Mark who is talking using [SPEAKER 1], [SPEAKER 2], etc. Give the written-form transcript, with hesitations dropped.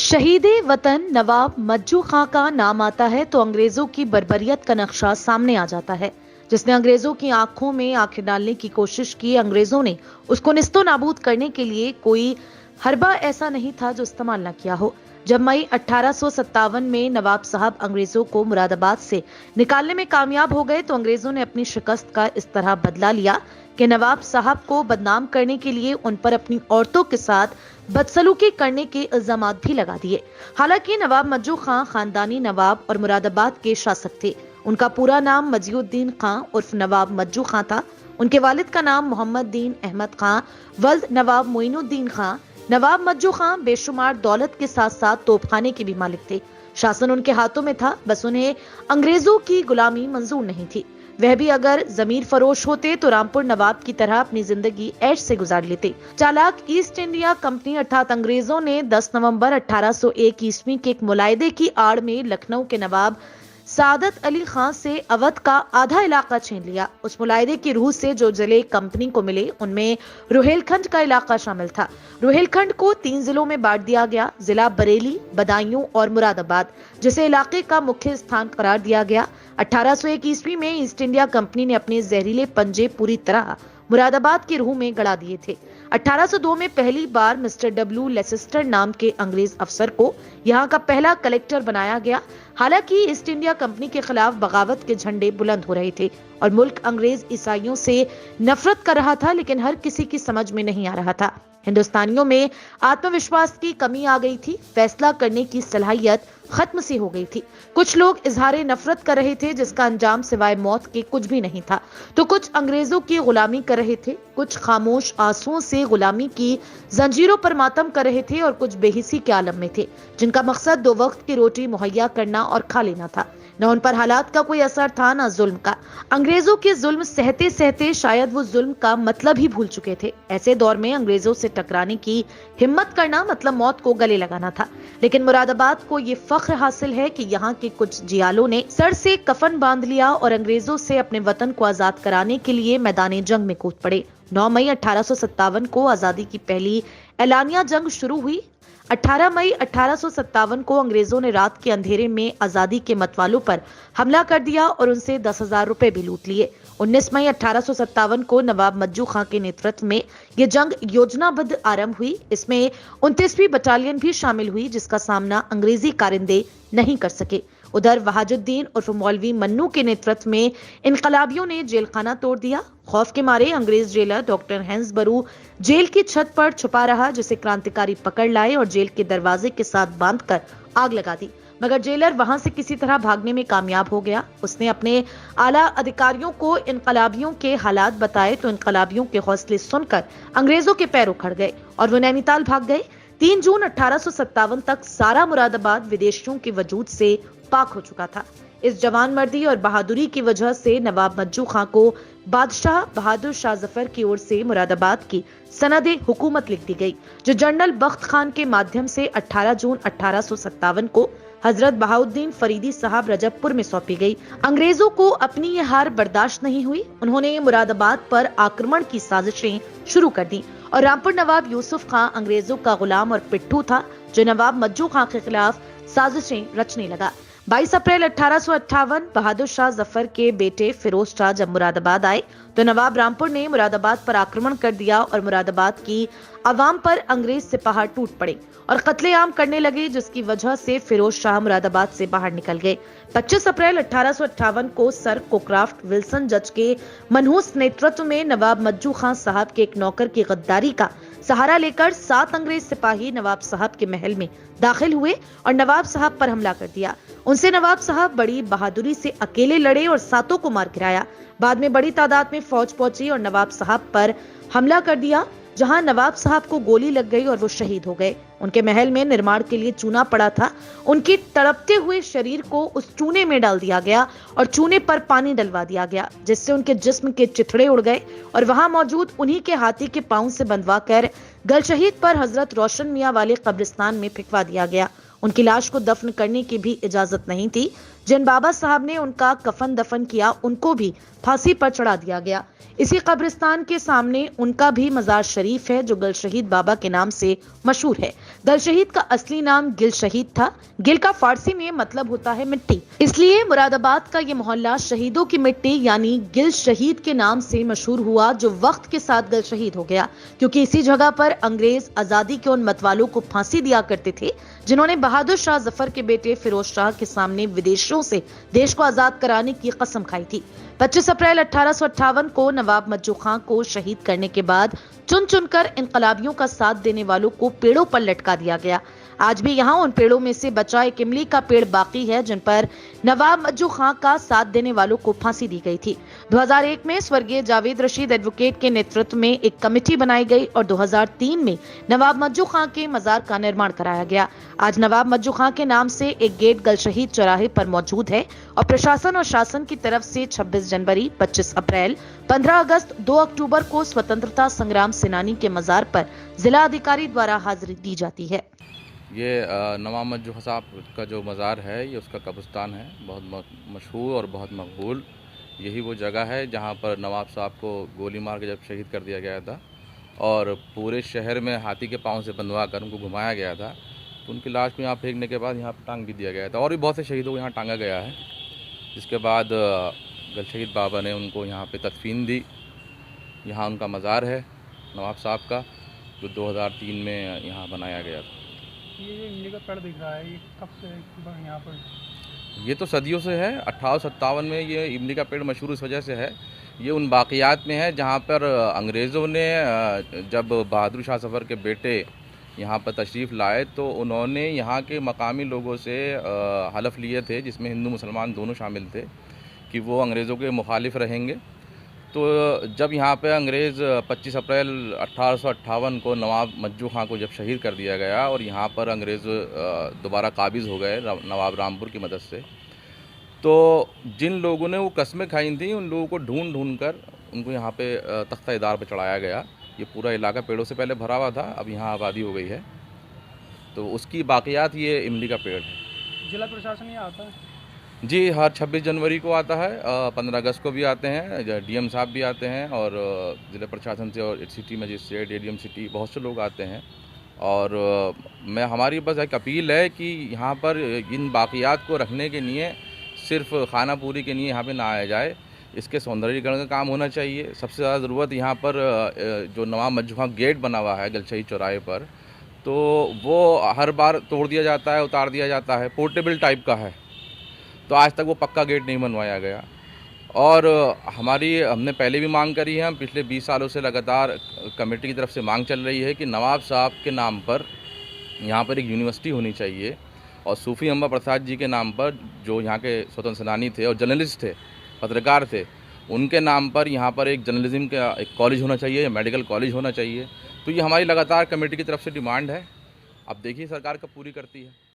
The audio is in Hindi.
[SPEAKER 1] शहीदे वतन नवाब मज्जू खां का नाम आता है तो अंग्रेजों की बर्बरियत का नक्शा सामने आ जाता है। जिसने अंग्रेजों की आंखों में आंखें डालने की कोशिश की, अंग्रेजों ने उसको निस्तो नाबूद करने के लिए कोई हरबा ऐसा नहीं था जो इस्तेमाल न किया हो। जब मई 1857 में नवाब साहब अंग्रेजों को मुरादाबाद से निकालने में कामयाब हो गए तो अंग्रेजों ने अपनी शिकस्त का इस तरह बदला लिया कि नवाब साहब को बदनाम करने के लिए उन पर अपनी औरतों के साथ बदसलूकी करने के इल्जामात भी लगा दिए। हालांकि नवाब मज्जू खां खानदानी नवाब और मुरादाबाद के शासक थे। उनका पूरा नाम मजीउद्दीन खां उर्फ नवाब मज्जू खां था। उनके वालिद का नाम मोहम्मद दीन अहमद खां वल्द नवाब मोइनुद्दीन खां। नवाब मज्जू खां बेशुमार दौलत के साथ साथ तोपखाने के भी मालिक थे। शासन उनके हाथों में था, बस उन्हें अंग्रेजों की गुलामी मंजूर नहीं थी। वह भी अगर जमीर फरोश होते तो रामपुर नवाब की तरह अपनी जिंदगी ऐश से गुजार लेते। चालाक ईस्ट इंडिया कंपनी अर्थात अंग्रेजों ने 10 नवंबर 1801 ईस्वी के एक मुलायदे की आड़ में लखनऊ के नवाब सादत अली खां से अवध का आधा इलाका छीन लिया। उस मुलायदे की रूह से जो जिले कंपनी को मिले उनमें रुहेलखंड का इलाका शामिल था। रुहेलखंड को 3 जिलों में बांट दिया गया। जिला बरेली, बदायूं और मुरादाबाद, जिसे इलाके का मुख्य स्थान करार दिया गया। 1801 ईस्वी में ईस्ट इंडिया कंपनी ने अपने जहरीले पंजे पूरी तरह मुरादाबाद की रूह में गड़ा दिए थे। 1802 में पहली बार मिस्टर डब्ल्यू लेसेस्टर नाम के अंग्रेज अफसर को यहाँ का पहला कलेक्टर बनाया गया। हालांकि ईस्ट इंडिया कंपनी के खिलाफ बगावत के झंडे बुलंद हो रहे थे और मुल्क अंग्रेज ईसाइयों से नफरत कर रहा था, लेकिन हर किसी की समझ में नहीं आ रहा था। हिंदुस्तानियों में आत्मविश्वास की कमी आ गई थी। फैसला करने की सलाहियत खत्म सी हो गई थी। कुछ लोग इजहारे नफरत कर रहे थे जिसका अंजाम सिवाय मौत के कुछ भी नहीं था, तो कुछ अंग्रेजों की गुलामी कर रहे थे, कुछ खामोश आंसुओं से गुलामी की जंजीरों पर मातम कर रहे थे और कुछ बेहिसी के आलम में थे जिनका मकसद 2 वक्त की रोटी मुहैया करना और खा लेना था। न उन पर हालात का कोई असर था, न जुल्म का। अंग्रेजों के जुल्म सहते सहते शायद वो जुल्म का मतलब ही भूल चुके थे। ऐसे दौर में अंग्रेजों से टकराने की हिम्मत करना मतलब मौत को गले लगाना था। लेकिन मुरादाबाद को ये फख्र हासिल है कि यहाँ के कुछ जियालों ने सर से कफन बांध लिया और अंग्रेजों से अपने वतन को आजाद कराने के लिए मैदान जंग में कूद पड़े। 9 मई 1857 को आजादी की पहली एलानिया जंग शुरू हुई। 18 मई 1857 को अंग्रेजों ने रात के अंधेरे में आजादी के मतवालों पर हमला कर दिया और उनसे 10,000 रुपए भी लूट लिए। 19 मई 1857 को नवाब मज्जू खां के नेतृत्व में यह जंग योजनाबद्ध आरंभ हुई। इसमें 29वीं बटालियन भी शामिल हुई जिसका सामना अंग्रेजी कारिंदे नहीं कर सके। उधर वहाजुद्दीन उर्फ मौलवी मन्नू के नेतृत्व में इनकलाबियों ने जेल खाना तोड़ दिया। खौफ के मारे अंग्रेज जेलर डॉक्टर हैंसबरू जेल की छत पर छुपा रहा, जिसे क्रांतिकारी पकड़ लाए और जेल के दरवाजे के साथ बांधकर आग लगा दी। मगर जेलर वहां से किसी तरह भागने में कामयाब हो गया। उसने अपने आला अधिकारियों को इनकलाबियों के हालात बताए तो इनकलाबियों के हौसले सुनकर अंग्रेजों के पैर उखड़ गए और वो नैनीताल भाग गए। 3 जून 1857 तक सारा मुरादाबाद विदेशियों के वजूद से पाक हो चुका था। इस जवान मर्दी और बहादुरी की वजह से नवाब मज्जू खां को बादशाह बहादुर शाह जफर की ओर से मुरादाबाद की सनद हुकूमत लिख दी गई, जो जनरल बख्त खान के माध्यम से 18 जून 1857 को हजरत बहाउद्दीन फरीदी साहब रजबपुर में सौंपी गई। अंग्रेजों को अपनी यह हार बर्दाश्त नहीं हुई। उन्होंने मुरादाबाद पर आक्रमण की साजिशें शुरू कर दी और रामपुर नवाब यूसुफ खां अंग्रेजों का गुलाम और पिट्ठू था, जो नवाब मज्जू खां के खिलाफ साजिशें रचने लगा। 22 अप्रैल 1858 बहादुर शाह जफर के बेटे फिरोज शाह जब मुरादाबाद आए तो नवाब रामपुर ने मुरादाबाद पर आक्रमण कर दिया और मुरादाबाद की आवाम पर अंग्रेज सिपाही टूट पड़े और कत्लेआम करने लगे, जिसकी वजह से फिरोज शाह मुरादाबाद से बाहर निकल गए। 25 अप्रैल 1858 को सर कोक्राफ्ट विल्सन जज के मनहूस नेतृत्व में नवाब मज्जू खां साहब के एक नौकर की गद्दारी का सहारा लेकर 7 अंग्रेज सिपाही नवाब साहब के महल में दाखिल हुए और नवाब साहब पर हमला कर दिया। उनसे नवाब साहब बड़ी बहादुरी से अकेले लड़े और 7 को मार गिराया। बाद में बड़ी तादाद में फौज पहुंची और नवाब साहब पर हमला कर दिया, जहां नवाब साहब को गोली लग गई और वो शहीद हो गए। उनके महल में निर्माण के लिए चूना पड़ा था। उनके तड़पते हुए शरीर को उस चूने में डाल दिया गया और चूने पर पानी डलवा दिया गया, जिससे उनके जिस्म के चिथड़े उड़ गए और वहां मौजूद उन्हीं के हाथी के पांव से बंधवा कर गल शहीद पर हजरत रोशन मियां वाले कब्रिस्तान में फेंकवा दिया गया। उनकी लाश को दफन करने की भी इजाजत नहीं थी। जिन बाबा साहब ने उनका कफन दफन किया उनको भी फांसी पर चढ़ा दिया गया। इसी कब्रिस्तान के सामने उनका भी मजार शरीफ है जो गल शहीद बाबा के नाम से मशहूर है। गल शहीद का असली नाम गिल शहीद था। गिल का फारसी में मतलब होता है मिट्टी, इसलिए मुरादाबाद का ये मोहल्ला शहीदों की मिट्टी यानी गिल शहीद के नाम से मशहूर हुआ, जो वक्त के साथ गल शहीद हो गया, क्योंकि इसी जगह पर अंग्रेज आजादी के उन मतवालों को फांसी दिया करते थे जिन्होंने बहादुर शाह जफर के बेटे फिरोज शाह के सामने विदेशियों से देश को आजाद कराने की कसम खाई थी। 25 अप्रैल 1858 को नवाब मज्जू खां को शहीद करने के बाद चुन चुनकर इनकलाबियों का साथ देने वालों को पेड़ों पर लटका दिया गया। आज भी यहाँ उन पेड़ों में से बचा एक इमली का पेड़ बाकी है जिन पर नवाब मज्जू खां का साथ देने वालों को फांसी दी गई थी। 2001 में स्वर्गीय जावेद रशीद एडवोकेट के नेतृत्व में एक कमेटी बनाई गई और 2003 में नवाब मज्जू खां के मजार का निर्माण कराया गया। आज नवाब मज्जू खां के नाम से एक गेट गल शहीद चौराहे पर मौजूद है और प्रशासन और शासन की तरफ से 26 जनवरी, 25 अप्रैल, 15 अगस्त, 2 अक्टूबर को स्वतंत्रता संग्राम सेनानी के मजार पर जिला अधिकारी द्वारा हाजिरी दी जाती है।
[SPEAKER 2] ये नवाब मज्जू खां साहब का जो मज़ार है ये उसका कब्रिस्तान है, बहुत मशहूर और बहुत मकबूल। यही वो जगह है जहाँ पर नवाब साहब को गोली मार के जब शहीद कर दिया गया था और पूरे शहर में हाथी के पाँव से बंधवा कर उनको घुमाया गया था, तो उनकी लाश को यहाँ फेंकने के बाद यहाँ पर टांग भी दिया गया था और भी बहुत से शहीदों को यहाँ टांगा गया है। इसके बाद गल शहीद बाबा ने उनको यहाँ पे तदफीन दी। यहाँ उनका मज़ार है नवाब साहब का, जो 2003 में यहाँ बनाया गया था।
[SPEAKER 3] ये जो इमली का पेड़ दिख रहा है ये कब से यहाँ पर?
[SPEAKER 2] ये तो सदियों से है। 1857 में ये इमली का पेड़ मशहूर इस वजह से है, ये उन बाक़ियात में है जहाँ पर अंग्रेज़ों ने जब बहादुर शाह जफ़र के बेटे यहाँ पर तशरीफ़ लाए तो उन्होंने यहाँ के मकामी लोगों से हलफ लिए थे, जिसमें हिंदू मुसलमान दोनों शामिल थे, कि वो अंग्रेज़ों के मुखालिफ रहेंगे। तो जब यहाँ पे अंग्रेज़ 25 अप्रैल 1858 को नवाब मज्जू खां को जब शहीद कर दिया गया और यहाँ पर अंग्रेज़ दोबारा काबिज़ हो गए नवाब रामपुर की मदद से, तो जिन लोगों ने वो कस्में खाई थी उन लोगों को ढूंढ ढूंढ कर उनको यहाँ पे तख्ता-ए-दार पे चढ़ाया गया। ये पूरा इलाका पेड़ों से पहले भरा हुआ था, अब यहाँ आबादी हो गई है, तो उसकी बाक़ियात ये इमली का पेड़ है।
[SPEAKER 3] जिला प्रशासन यहाँ आता है?
[SPEAKER 2] जी, हर 26 जनवरी को आता है, 15 अगस्त को भी आते हैं, डीएम साहब भी आते हैं और ज़िला प्रशासन से और सिटी मजिस्ट्रेट, एडीएम सिटी, बहुत से लोग आते हैं। और मैं हमारी बस एक अपील है कि यहाँ पर इन बाक़ियात को रखने के लिए सिर्फ खाना पूरी के लिए यहाँ पे ना आया जाए, इसके सौंदर्यीकरण का काम होना चाहिए। सबसे ज़्यादा ज़रूरत यहाँ पर जो नवाब मज्जू खां गेट बना हुआ है गल शहीद चौराहे पर, तो वो हर बार तोड़ दिया जाता है, उतार दिया जाता है, पोर्टेबल टाइप का है, तो आज तक वो पक्का गेट नहीं बनवाया गया। और हमने पहले भी मांग करी है, हम पिछले 20 सालों से लगातार कमेटी की तरफ से मांग चल रही है कि नवाब साहब के नाम पर यहाँ पर एक यूनिवर्सिटी होनी चाहिए और सूफ़ी अम्बा प्रसाद जी के नाम पर, जो यहाँ के स्वतंत्र सेनानी थे और जर्नलिस्ट थे, पत्रकार थे, उनके नाम पर यहाँ पर एक जर्नलिज्म का एक कॉलेज होना चाहिए या मेडिकल कॉलेज होना चाहिए। तो ये हमारी लगातार कमेटी की तरफ से डिमांड है। अब देखिए सरकार कब पूरी करती है।